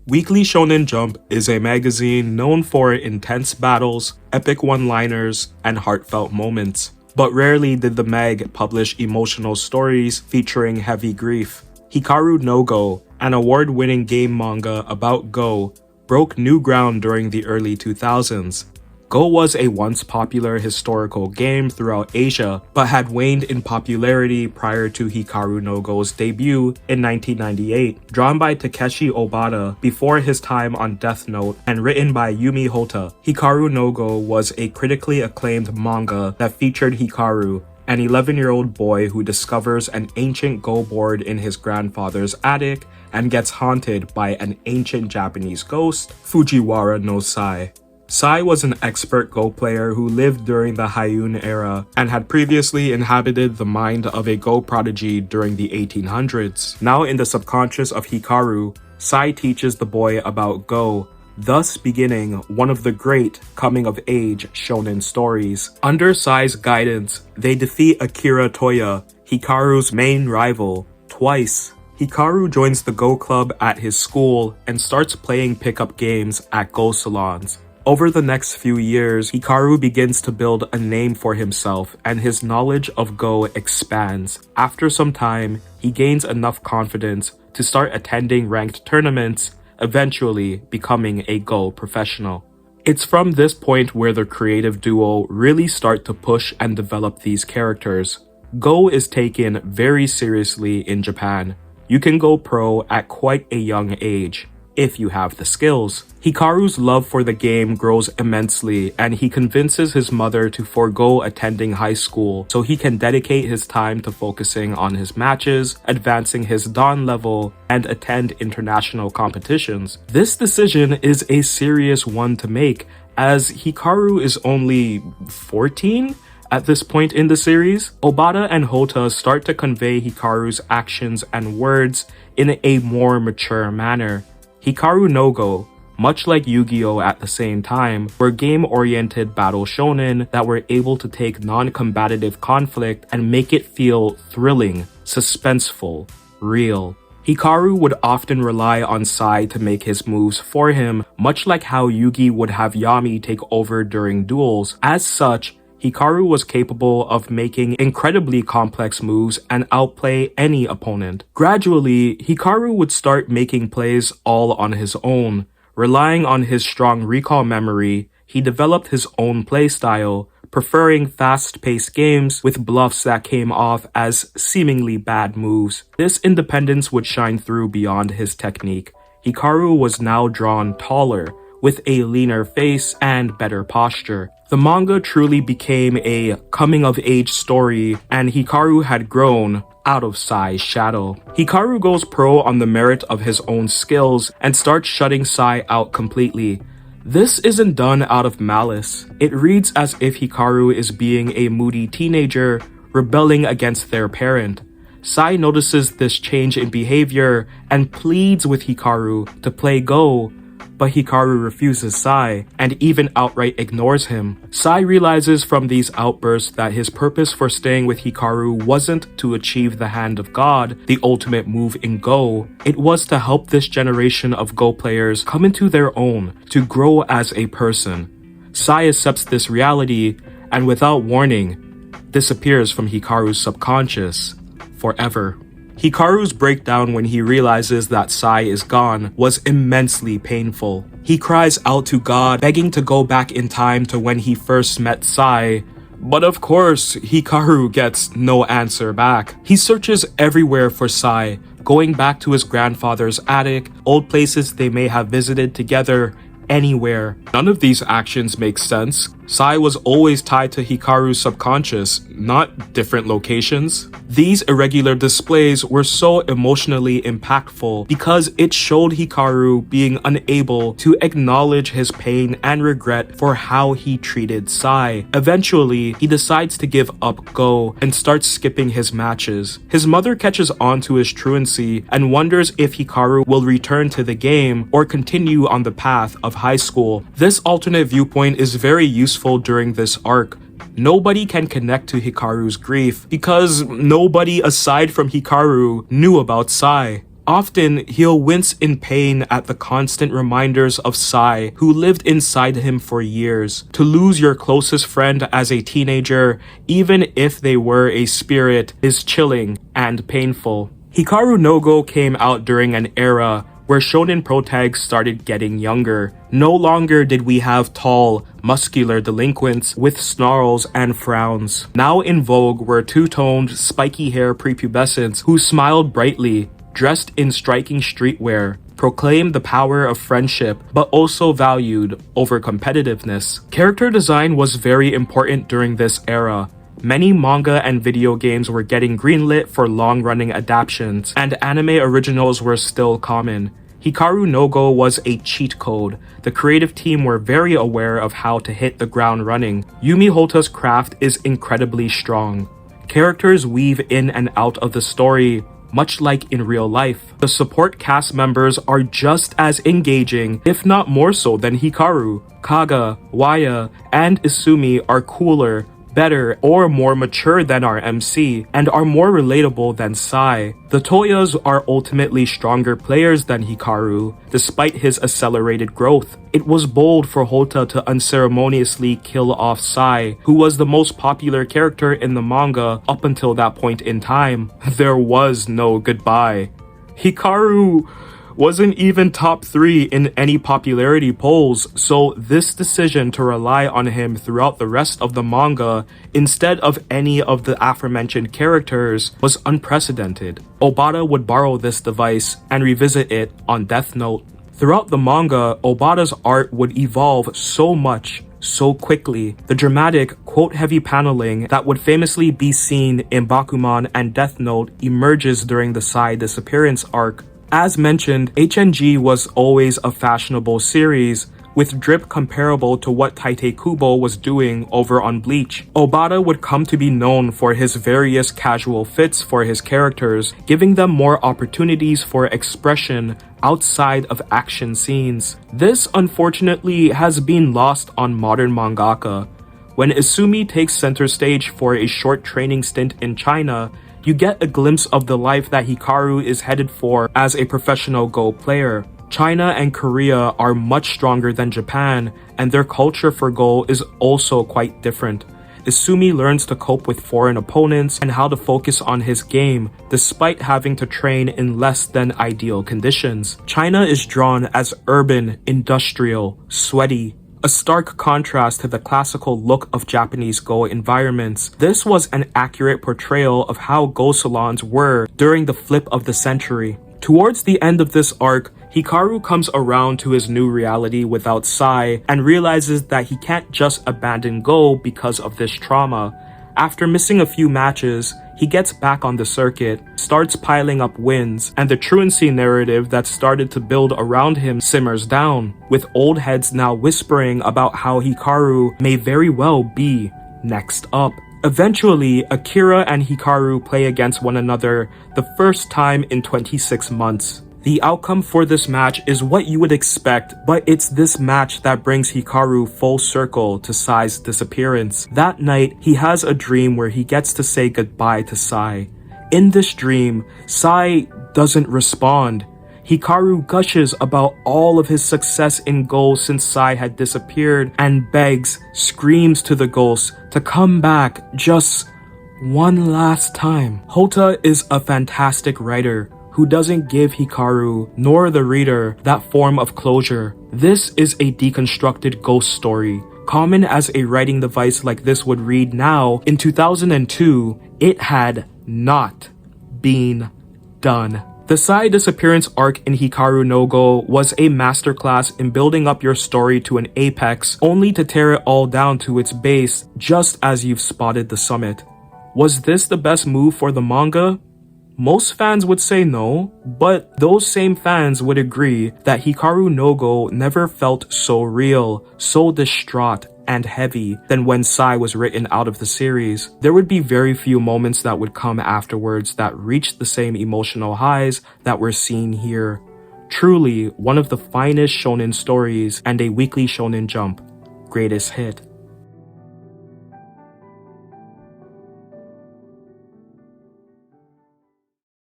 Weekly Shonen Jump is a magazine known for intense battles, epic one-liners, and heartfelt moments. But rarely did the mag publish emotional stories featuring heavy grief. Hikaru No Go, an award-winning game manga about Go, broke new ground during the early 2000s. Go was a once popular historical game throughout Asia, but had waned in popularity prior to Hikaru no Go's debut in 1998. Drawn by Takeshi Obata before his time on Death Note and written by Yumi Hotta, Hikaru no Go was a critically acclaimed manga that featured Hikaru, an 11-year-old boy who discovers an ancient Go board in his grandfather's attic and gets haunted by an ancient Japanese ghost, Fujiwara no Sai. Sai was an expert Go player who lived during the Heian era and had previously inhabited the mind of a Go prodigy during the 1800s. Now in the subconscious of Hikaru, Sai teaches the boy about Go, thus beginning one of the great coming-of-age shonen stories. Under Sai's guidance, they defeat Akira Toya, Hikaru's main rival, twice. Hikaru joins the Go club at his school and starts playing pickup games at Go salons. Over the next few years, Hikaru begins to build a name for himself and his knowledge of Go expands. After some time, he gains enough confidence to start attending ranked tournaments, eventually becoming a Go professional. It's from this point where the creative duo really start to push and develop these characters. Go is taken very seriously in Japan. You can go pro at quite a young age, if you have the skills. Hikaru's love for the game grows immensely, and he convinces his mother to forego attending high school so he can dedicate his time to focusing on his matches, advancing his Dan level, and attend international competitions. This decision is a serious one to make, as Hikaru is only 14? At this point in the series. Obata and Hotta start to convey Hikaru's actions and words in a more mature manner. Hikaru no Go, much like Yu-Gi-Oh at the same time, were game-oriented battle shonen that were able to take non-combative conflict and make it feel thrilling, suspenseful, real. Hikaru would often rely on Sai to make his moves for him, much like how Yugi would have Yami take over during duels. As such, Hikaru was capable of making incredibly complex moves and outplay any opponent. Gradually, Hikaru would start making plays all on his own. Relying on his strong recall memory, he developed his own playstyle, preferring fast-paced games with bluffs that came off as seemingly bad moves. This independence would shine through beyond his technique. Hikaru was now drawn taller, with a leaner face and better posture. The manga truly became a coming-of-age story, and Hikaru had grown out of Sai's shadow. Hikaru goes pro on the merit of his own skills and starts shutting Sai out completely. This isn't done out of malice. It reads as if Hikaru is being a moody teenager rebelling against their parent. Sai notices this change in behavior and pleads with Hikaru to play Go, but Hikaru refuses Sai and even outright ignores him. Sai realizes from these outbursts that his purpose for staying with Hikaru wasn't to achieve the Hand of God, the ultimate move in Go. It was to help this generation of Go players come into their own, to grow as a person. Sai accepts this reality and without warning, disappears from Hikaru's subconscious forever. Hikaru's breakdown when he realizes that Sai is gone was immensely painful. He cries out to God, begging to go back in time to when he first met Sai. But of course, Hikaru gets no answer back. He searches everywhere for Sai, going back to his grandfather's attic, old places they may have visited together, anywhere. None of these actions make sense. Sai was always tied to Hikaru's subconscious, not different locations. These irregular displays were so emotionally impactful because it showed Hikaru being unable to acknowledge his pain and regret for how he treated Sai. Eventually, he decides to give up Go and starts skipping his matches. His mother catches on to his truancy and wonders if Hikaru will return to the game or continue on the path of high school. This alternate viewpoint is very useful during this arc. Nobody can connect to Hikaru's grief because nobody aside from Hikaru knew about Sai. Often, he'll wince in pain at the constant reminders of Sai, who lived inside him for years. To lose your closest friend as a teenager, even if they were a spirit, is chilling and painful. Hikaru No Go came out during an era where shonen protags started getting younger. No longer did we have tall, muscular delinquents with snarls and frowns. Now in vogue were two-toned, spiky hair prepubescents who smiled brightly, dressed in striking streetwear, proclaimed the power of friendship, but also valued over competitiveness. Character design was very important during this era. Many manga and video games were getting greenlit for long-running adaptations, and anime originals were still common. Hikaru No Go was a cheat code. The creative team were very aware of how to hit the ground running. Yumi Hota's craft is incredibly strong. Characters weave in and out of the story, much like in real life. The support cast members are just as engaging, if not more so than Hikaru. Kaga, Waya, and Isumi are cooler, better, or more mature than our MC, and are more relatable than Sai. The Toyas are ultimately stronger players than Hikaru, despite his accelerated growth. It was bold for Hotta to unceremoniously kill off Sai, who was the most popular character in the manga up until that point in time. There was no goodbye. Hikaru wasn't even top 3 in any popularity polls, so this decision to rely on him throughout the rest of the manga instead of any of the aforementioned characters was unprecedented. Obata would borrow this device and revisit it on Death Note. Throughout the manga, Obata's art would evolve so much, so quickly. The dramatic, quote-heavy paneling that would famously be seen in Bakuman and Death Note emerges during the Sai Disappearance arc. As mentioned, HNG was always a fashionable series, with drip comparable to what Tite Kubo was doing over on Bleach. Obata would come to be known for his various casual fits for his characters, giving them more opportunities for expression outside of action scenes. This, unfortunately, has been lost on modern mangaka. When Isumi takes center stage for a short training stint in China, you get a glimpse of the life that Hikaru is headed for as a professional Go player. China and Korea are much stronger than Japan, and their culture for Go is also quite different. Isumi learns to cope with foreign opponents and how to focus on his game, despite having to train in less than ideal conditions. China is drawn as urban, industrial, sweaty, a stark contrast to the classical look of Japanese Go environments. This was an accurate portrayal of how Go salons were during the flip of the century. Towards the end of this arc, Hikaru comes around to his new reality without Sai and realizes that he can't just abandon Go because of this trauma. After missing a few matches, he gets back on the circuit, starts piling up wins, and the truancy narrative that started to build around him simmers down, with old heads now whispering about how Hikaru may very well be next up. Eventually, Akira and Hikaru play against one another the first time in 26 months. The outcome for this match is what you would expect, but it's this match that brings Hikaru full circle to Sai's disappearance. That night, he has a dream where he gets to say goodbye to Sai. In this dream, Sai doesn't respond. Hikaru gushes about all of his success in Go since Sai had disappeared and begs, screams to the ghost to come back just one last time. Hotta is a fantastic writer who doesn't give Hikaru nor the reader that form of closure. This is a deconstructed ghost story. Common as a writing device like this would read now, in 2002, it had not been done. The Sai Disappearance arc in Hikaru No Go was a masterclass in building up your story to an apex, only to tear it all down to its base just as you've spotted the summit. Was this the best move for the manga? Most fans would say no, but those same fans would agree that Hikaru No Go never felt so real, so distraught, and heavy than when Sai was written out of the series. There would be very few moments that would come afterwards that reached the same emotional highs that we're seeing here. Truly, one of the finest shonen stories and a weekly Shonen Jump greatest hit.